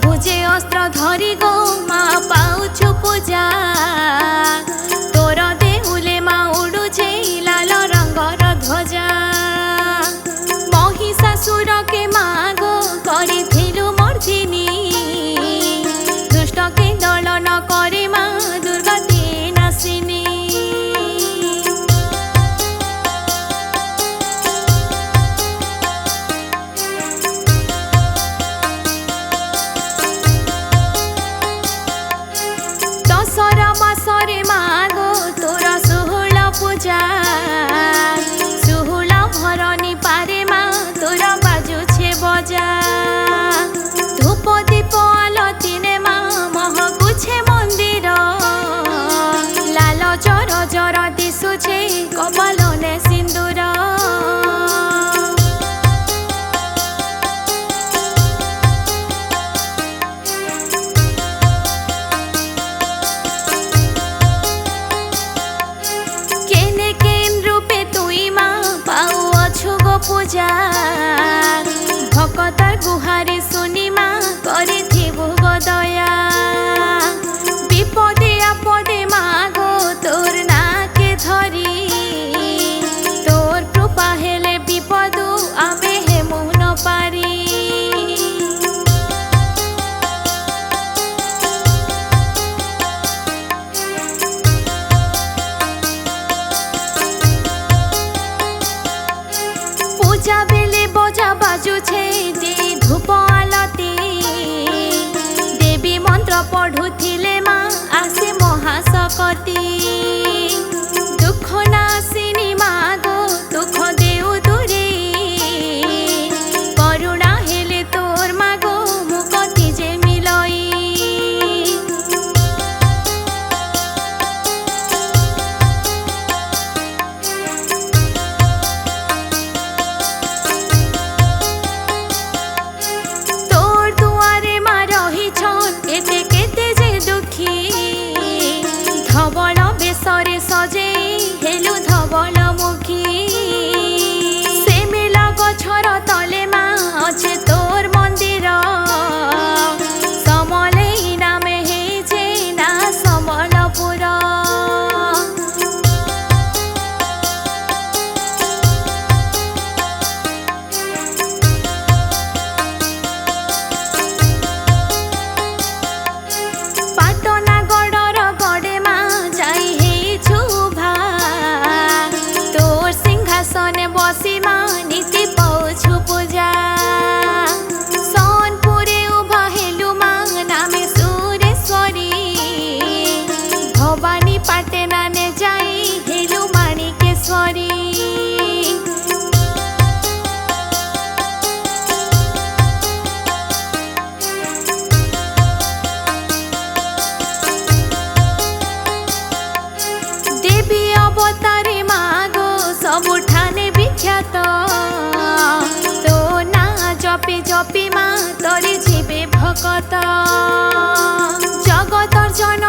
भुजे अस्त्र धरी गो मा पाउछु पूजा तोर देउले मा उडुछे लाल रंगर ध्वजा महिषासुर के मागो करिथिलु मर्दिनी दुष्ट के दलन करे मा दुर्गति नासिनी दशरा मासरे मागो तोर षोहल पूजा षोहल भरनी पारे मा तोर बाजुछे बजा धूप दीप आलतीने मा महकुछे मंदिर लाल जर जर दिशुछे कपालने सिंदूर पूजा भक्तर गुहारी सुनी मा करिथिबु गदया विपदे आपदे मागो तोर नाके धरी तोर कृपा हेले विपदु आमे हेमु न पारी पूजा बेले बजा बाजुछे जे धूप आलती देवी मंत्र पढ़ुथिले मा आसे महाशक्ति दुख नासिनी मागो दुख देउ दूरे करुणा हेले तोर मागो मुकति जे मिलई धवल बेसरे सजे हेलु धवल मुखी से मेला गछर तले मा अच्छे तोर मंदिर समले नामे हे जे ना समलपुर पाटना गड़र गड़े मा जाई हे छुभा तोर सिंहासने बसी मा नीति पाउछु पूजा सोनपुरे उभा हेलु मा नामे सुरेश्वरी भवानी पाटना ने जाई हेलु माणिकेश्वरी देवी अवतारे मागो सबुठाने विख्यात तो ना जपी जपी मा तोरे जीवे भगत जगतर जन